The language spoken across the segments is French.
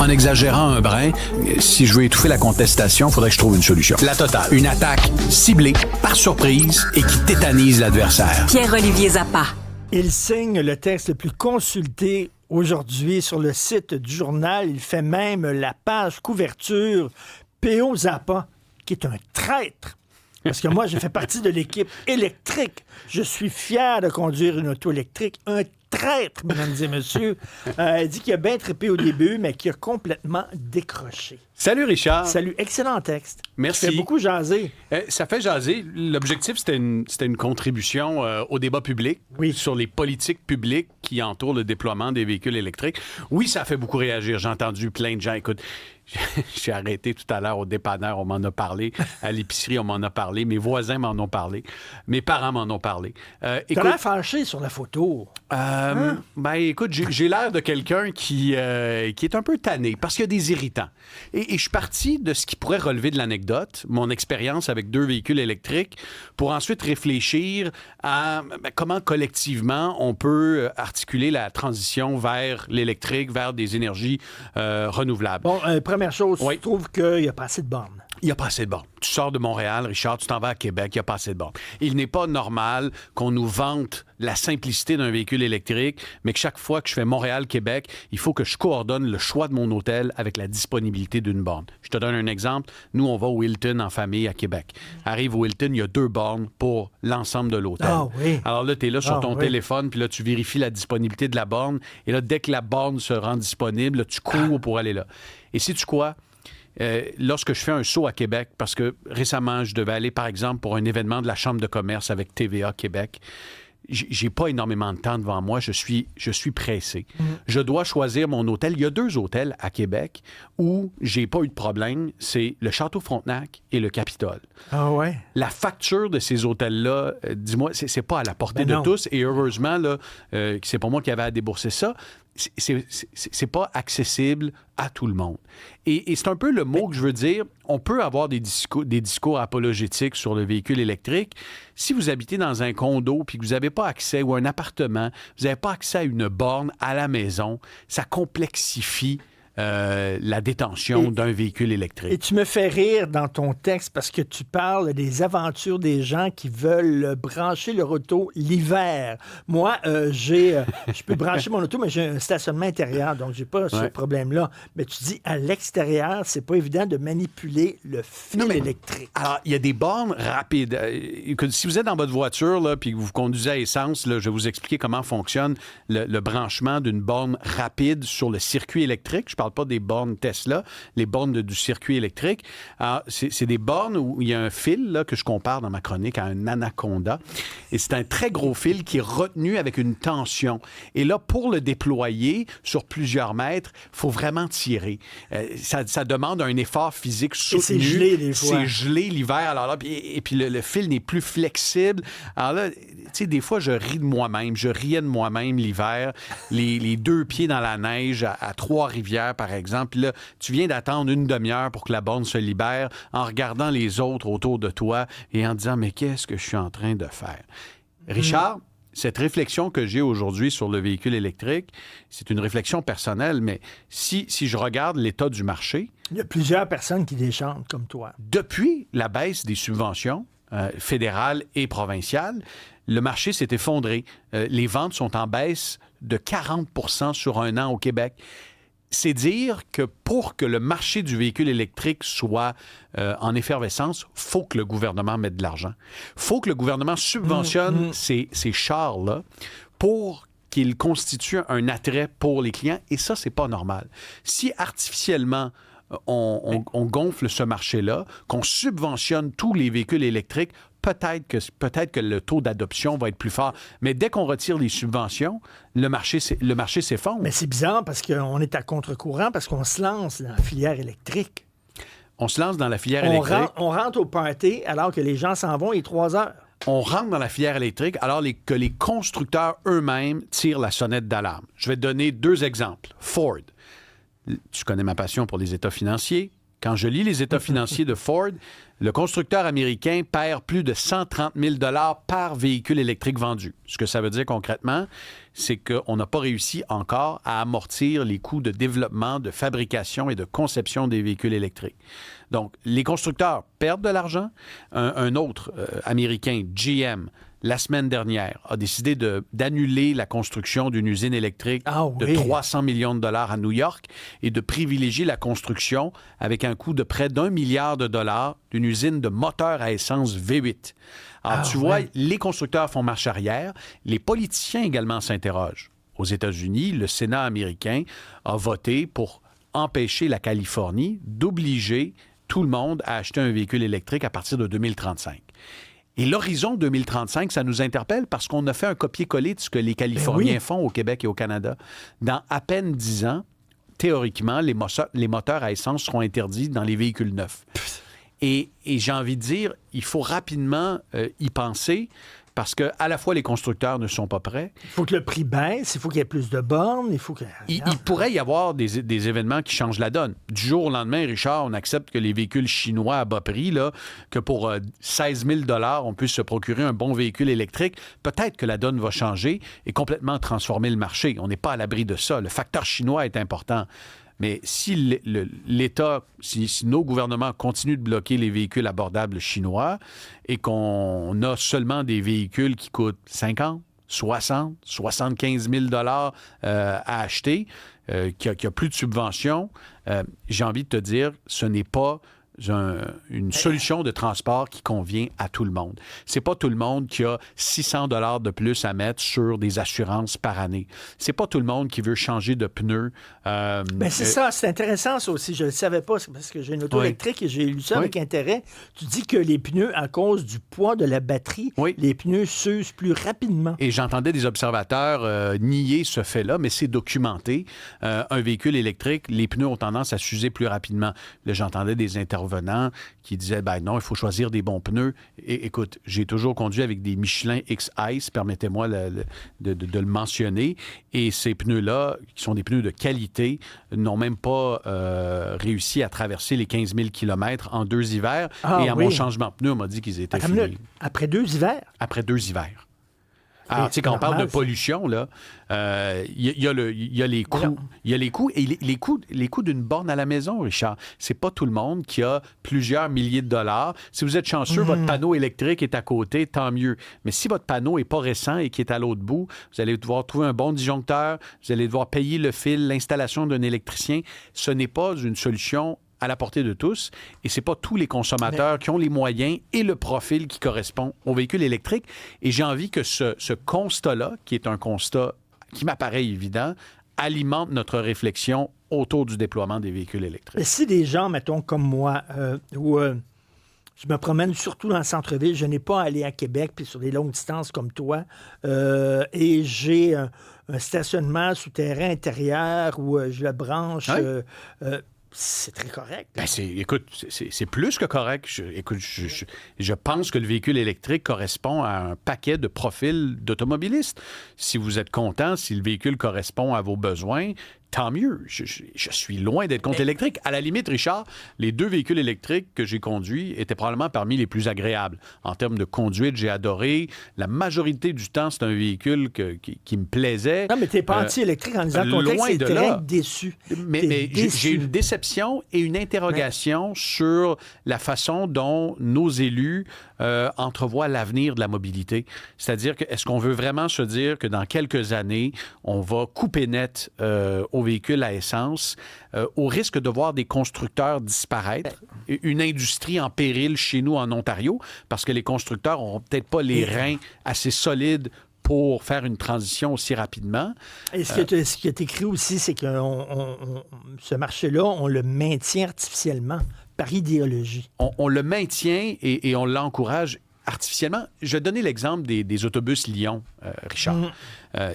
En exagérant un brin, si je veux étouffer la contestation, il faudrait que je trouve une solution. La totale. Une attaque ciblée, par surprise, et qui tétanise l'adversaire. Pierre-Olivier Zappa. Il signe le texte le plus consulté aujourd'hui sur le site du journal. Il fait même la page couverture. P.O. Zappa, qui est un traître. Parce que moi, je fais partie de l'équipe électrique. Je suis fier de conduire une auto électrique. Un traître, mesdames et messieurs. Il dit qu'il a bien trippé au début, mais qu'il a complètement décroché. Salut Richard. Salut, excellent texte. Merci. Ça fait beaucoup jaser. Ça fait jaser. L'objectif, c'était une contribution au débat public sur les politiques publiques qui entourent le déploiement des véhicules électriques. Oui, ça fait beaucoup réagir. J'ai entendu plein de gens. Écoute, j'ai arrêté tout à l'heure au dépanneur, on m'en a parlé. À l'épicerie, on m'en a parlé. Mes voisins m'en ont parlé. Mes parents m'en ont parlé. T'as l'air fâché sur la photo. Ben, écoute, j'ai l'air de quelqu'un qui est un peu tanné parce qu'il y a des irritants. Et je suis parti de ce qui pourrait relever de l'anecdote, mon expérience avec 2 véhicules électriques, pour ensuite réfléchir à comment collectivement on peut articuler la transition vers l'électrique, vers des énergies renouvelables. Bon, première chose, tu trouves qu'il n'y a pas assez de bornes? Il n'y a pas assez de bornes. Tu sors de Montréal, Richard, tu t'en vas à Québec, il n'y a pas assez de bornes. Il n'est pas normal qu'on nous vante la simplicité d'un véhicule électrique, mais que chaque fois que je fais Montréal-Québec, il faut que je coordonne le choix de mon hôtel avec la disponibilité d'une borne. Je te donne un exemple. Nous, on va au Hilton en famille à Québec. Arrive au Hilton, il y a 2 bornes pour l'ensemble de l'hôtel. Ah oui. Alors là, tu es là sur ton téléphone, puis là, tu vérifies la disponibilité de la borne. Et là, dès que la borne se rend disponible, là, tu cours pour aller là. Et sais-tu quoi? Lorsque je fais un saut à Québec, parce que récemment, je devais aller, par exemple, pour un événement de la Chambre de commerce avec TVA Québec, j'ai pas énormément de temps devant moi. Je suis pressé. Je dois choisir mon hôtel. Il y a 2 hôtels à Québec où j'ai pas eu de problème. C'est le Château Frontenac et le Capitole. Ah ouais? La facture de ces hôtels-là, dis-moi, c'est pas à la portée de tous. Et heureusement, là, c'est pas moi qui avais à débourser ça. C'est pas accessible à tout le monde. Et c'est un peu le mot que je veux dire. On peut avoir des discours apologétiques sur le véhicule électrique. Si vous habitez dans un condo puis que vous n'avez pas accès, ou un appartement, vous n'avez pas accès à une borne à la maison, ça complexifie la détention d'un véhicule électrique. Et tu me fais rire dans ton texte parce que tu parles des aventures des gens qui veulent brancher leur auto l'hiver. Moi, je peux brancher mon auto, mais j'ai un stationnement intérieur, donc j'ai pas ce problème-là. Mais tu dis, à l'extérieur, c'est pas évident de manipuler le fil électrique. Alors, il y a des bornes rapides. Si vous êtes dans votre voiture là, puis que vous conduisez à essence, là, je vais vous expliquer comment fonctionne le branchement d'une borne rapide sur le circuit électrique. Je parle pas des bornes Tesla, les bornes du circuit électrique. Alors, c'est des bornes où il y a un fil là, que je compare dans ma chronique à un anaconda. Et c'est un très gros fil qui est retenu avec une tension. Et là, pour le déployer sur plusieurs mètres, il faut vraiment tirer. Ça demande un effort physique soutenu. Et c'est gelé des fois. C'est gelé l'hiver. Alors là, et puis le fil n'est plus flexible. Alors là, tu sais, des fois, je ris de moi-même. Je riais de moi-même l'hiver. Les 2 pieds dans la neige à Trois-Rivières, par exemple. Puis là, tu viens d'attendre une demi-heure pour que la borne se libère en regardant les autres autour de toi et en disant, mais qu'est-ce que je suis en train de faire? Richard, cette réflexion que j'ai aujourd'hui sur le véhicule électrique, c'est une réflexion personnelle, mais si je regarde l'état du marché... Il y a plusieurs personnes qui déchantent comme toi. Depuis la baisse des subventions fédérales et provinciales, le marché s'est effondré. Les ventes sont en baisse de 40 % sur un an au Québec. C'est dire que pour que le marché du véhicule électrique soit en effervescence, il faut que le gouvernement mette de l'argent. Il faut que le gouvernement subventionne ces chars-là pour qu'ils constituent un attrait pour les clients. Et ça, c'est pas normal. Si artificiellement, on gonfle ce marché-là, qu'on subventionne tous les véhicules électriques, peut-être que le taux d'adoption va être plus fort. Mais dès qu'on retire les subventions, le marché s'effondre. Mais c'est bizarre parce qu'on est à contre-courant, parce qu'on se lance dans la filière électrique. On se lance dans la filière électrique. On rentre au party alors que les gens s'en vont, il est 3 heures. On rentre dans la filière électrique alors que les constructeurs eux-mêmes tirent la sonnette d'alarme. Je vais te donner 2 exemples. Ford. Tu connais ma passion pour les états financiers. Quand je lis les états financiers de Ford, le constructeur américain perd plus de 130 000 $ par véhicule électrique vendu. Ce que ça veut dire concrètement, c'est qu'on n'a pas réussi encore à amortir les coûts de développement, de fabrication et de conception des véhicules électriques. Donc, les constructeurs perdent de l'argent. Un autre américain, GM, la semaine dernière, a décidé d'annuler la construction d'une usine électrique de 300 millions de dollars à New York et de privilégier la construction avec un coût de près d'1 milliard de dollars d'une usine de moteurs à essence V8. Alors, vois, les constructeurs font marche arrière. Les politiciens également s'interrogent. Aux États-Unis, le Sénat américain a voté pour empêcher la Californie d'obliger tout le monde à acheter un véhicule électrique à partir de 2035. Et l'horizon 2035, ça nous interpelle parce qu'on a fait un copier-coller de ce que les Californiens font au Québec et au Canada. Dans à peine 10 ans, théoriquement, les moteurs à essence seront interdits dans les véhicules neufs. Et j'ai envie de dire, il faut rapidement y penser parce que à la fois les constructeurs ne sont pas prêts. Il faut que le prix baisse, il faut qu'il y ait plus de bornes, il faut que... Il pourrait y avoir des événements qui changent la donne. Du jour au lendemain, Richard, on accepte que les véhicules chinois à bas prix, là, que pour 16 000 $, on puisse se procurer un bon véhicule électrique. Peut-être que la donne va changer et complètement transformer le marché. On n'est pas à l'abri de ça. Le facteur chinois est important. Mais si l'État, si nos gouvernements continuent de bloquer les véhicules abordables chinois et qu'on a seulement des véhicules qui coûtent 50, 60, 75 000 $ à acheter, qu'il n'y a plus de subventions, j'ai envie de te dire, ce n'est pas une solution de transport qui convient à tout le monde. C'est pas tout le monde qui a 600 $ de plus à mettre sur des assurances par année. C'est pas tout le monde qui veut changer de pneus. Mais c'est ça, c'est intéressant ça aussi. Je ne le savais pas, c'est parce que j'ai une auto électrique et j'ai lu ça avec intérêt. Tu dis que les pneus, à cause du poids de la batterie, les pneus s'usent plus rapidement. Et j'entendais des observateurs nier ce fait-là, mais c'est documenté. Un véhicule électrique, les pneus ont tendance à s'user plus rapidement. Là, j'entendais des intervenants qui disaient, ben non, il faut choisir des bons pneus. Et écoute, j'ai toujours conduit avec des Michelin X-Ice, permettez-moi de le mentionner. Et ces pneus-là, qui sont des pneus de qualité, n'ont même pas réussi à traverser les 15 000 km en 2 hivers. Et à mon changement de pneus, on m'a dit qu'ils étaient finis. Après 2 hivers? Après 2 hivers. Alors, tu sais, quand on parle de pollution, là, il y a les coûts. Il y a les coûts et les coûts d'une borne à la maison, Richard. C'est pas tout le monde qui a plusieurs milliers de dollars. Si vous êtes chanceux, votre panneau électrique est à côté, tant mieux. Mais si votre panneau est pas récent et qui est à l'autre bout, vous allez devoir trouver un bon disjoncteur, vous allez devoir payer le fil, l'installation d'un électricien. Ce n'est pas une solution à la portée de tous, et c'est pas tous les consommateurs qui ont les moyens et le profil qui correspond au véhicule électrique. Et j'ai envie que ce constat-là, qui est un constat qui m'apparaît évident, alimente notre réflexion autour du déploiement des véhicules électriques. Mais si des gens, mettons, comme moi, où je me promène surtout dans le centre-ville, je n'ai pas à aller à Québec, puis sur des longues distances comme toi, et j'ai un stationnement souterrain intérieur où je le branche... c'est très correct. Ben écoute, c'est plus que correct. Je pense que le véhicule électrique correspond à un paquet de profils d'automobilistes. Si vous êtes content, si le véhicule correspond à vos besoins, tant mieux. Je suis loin d'être contre l'électrique. À la limite, Richard, les 2 véhicules électriques que j'ai conduits étaient probablement parmi les plus agréables. En termes de conduite, j'ai adoré. La majorité du temps, c'est un véhicule qui me plaisait. Non, mais t'es pas anti-électrique en disant que t'es très déçu. Mais j'ai une déception et une interrogation sur la façon dont nos élus entrevoient l'avenir de la mobilité. C'est-à-dire que est-ce qu'on veut vraiment se dire que dans quelques années, on va couper net aux véhicules à essence, au risque de voir des constructeurs disparaître, une industrie en péril chez nous en Ontario, parce que les constructeurs n'auront peut-être pas les reins assez solides pour faire une transition aussi rapidement. Et ce qui est écrit aussi, c'est que ce marché-là, on le maintient artificiellement par idéologie. On le maintient et on l'encourage artificiellement. Je vais donner l'exemple des autobus Lyon, Richard.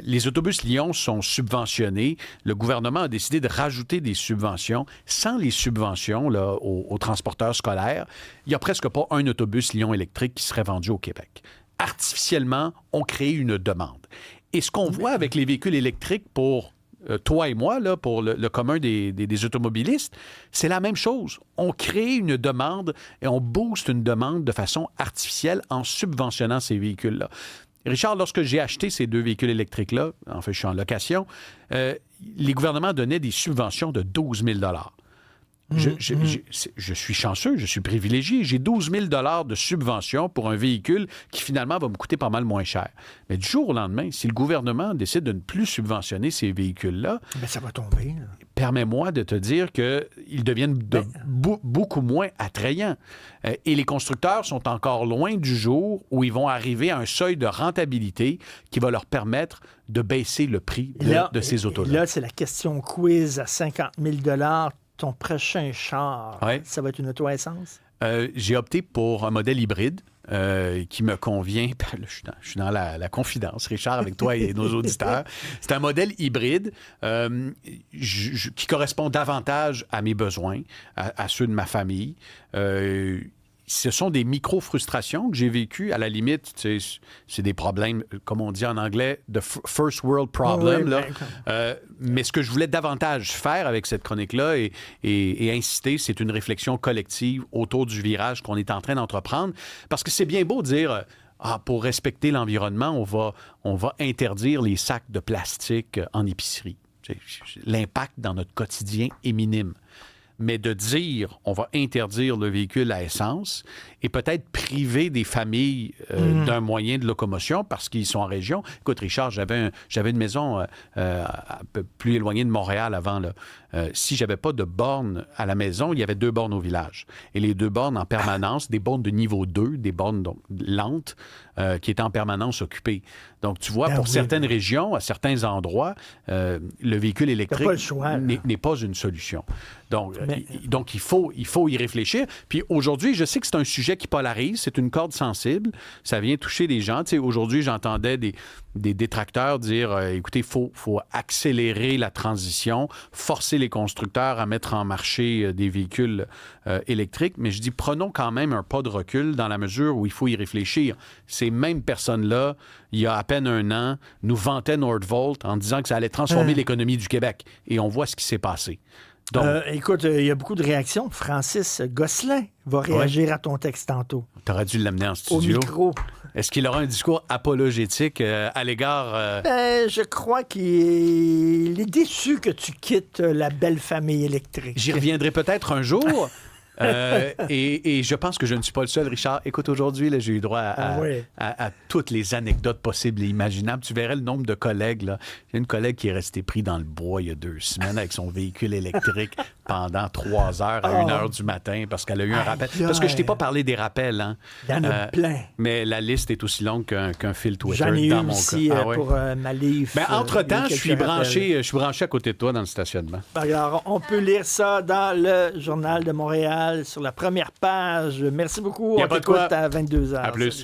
Les autobus Lyon sont subventionnés. Le gouvernement a décidé de rajouter des subventions. Sans les subventions là, aux transporteurs scolaires, il n'y a presque pas un autobus Lyon électrique qui serait vendu au Québec. Artificiellement, on crée une demande. Et ce qu'on voit avec les véhicules électriques pour toi et moi, là, pour le commun des automobilistes, c'est la même chose. On crée une demande et on booste une demande de façon artificielle en subventionnant ces véhicules-là. Richard, lorsque j'ai acheté ces 2 véhicules électriques-là, en fait, je suis en location, les gouvernements donnaient des subventions de 12 000 Je suis chanceux, je suis privilégié. J'ai 12 000 de subvention pour un véhicule qui, finalement, va me coûter pas mal moins cher. Mais du jour au lendemain, si le gouvernement décide de ne plus subventionner ces véhicules-là... Bien, ça va tomber. Là. Permets-moi de te dire qu'ils deviennent beaucoup moins attrayants. Et les constructeurs sont encore loin du jour où ils vont arriver à un seuil de rentabilité qui va leur permettre de baisser le prix de ces autos-là. Là, c'est la question quiz à 50 000 ton prochain char, ça va être une auto à essence? J'ai opté pour un modèle hybride qui me convient. Je suis dans la confidence, Richard, avec toi et nos auditeurs. C'est un modèle hybride qui correspond davantage à mes besoins, à ceux de ma famille. Ce sont des micro-frustrations que j'ai vécues. À la limite, c'est des problèmes, comme on dit en anglais, de first world problem. Oui, là. Mais ce que je voulais davantage faire avec cette chronique-là et inciter, c'est une réflexion collective autour du virage qu'on est en train d'entreprendre. Parce que c'est bien beau de dire... pour respecter l'environnement, on va interdire les sacs de plastique en épicerie. L'impact dans notre quotidien est minime. Mais de dire on va interdire le véhicule à essence et peut-être priver des familles d'un moyen de locomotion parce qu'ils sont en région. Écoute, Richard, j'avais une maison un peu plus éloignée de Montréal avant. Là. Si j'avais pas de bornes à la maison, il y avait 2 bornes au village. Et les 2 bornes en permanence, des bornes de niveau 2, des bornes donc, lentes, qui étaient en permanence occupées. Donc, tu vois, certaines régions, à certains endroits, le véhicule électrique n'est pas une solution. Donc, il faut y réfléchir. Puis aujourd'hui, je sais que c'est un sujet qui polarise, c'est une corde sensible, ça vient toucher les gens. Tu sais, aujourd'hui, j'entendais des détracteurs dire, écoutez, il faut accélérer la transition, forcer les constructeurs à mettre en marché des véhicules électriques. Mais je dis, prenons quand même un pas de recul dans la mesure où il faut y réfléchir. Ces mêmes personnes-là, il y a à peine un an, nous vantaient Nordvolt en disant que ça allait transformer l'économie du Québec. Et on voit ce qui s'est passé. Donc, écoute, il y a beaucoup de réactions. Francis Gosselin va réagir à ton texte tantôt. Tu aurais dû l'amener en studio. Au micro. Est-ce qu'il aura un discours apologétique à l'égard... Je crois qu'il est déçu que tu quittes la belle famille électrique. J'y reviendrai peut-être un jour. Et je pense que je ne suis pas le seul, Richard. Écoute, aujourd'hui, là, j'ai eu droit à toutes les anecdotes possibles et imaginables. Tu verrais le nombre de collègues. Là. J'ai une collègue qui est restée prise dans le bois il y a 2 semaines avec son véhicule électrique pendant 3 heures à 1 heure du matin parce qu'elle a eu un rappel. Parce que je t'ai pas parlé des rappels. Hein. Il y en a plein. Mais la liste est aussi longue qu'un fil Twitter. J'en ai dans eu mon aussi cas. pour ma livre. Mais entre-temps, je suis branché à côté de toi dans le stationnement. Alors, on peut lire ça dans le Journal de Montréal sur la première page. Merci beaucoup. On t'écoute à 22h. À plus.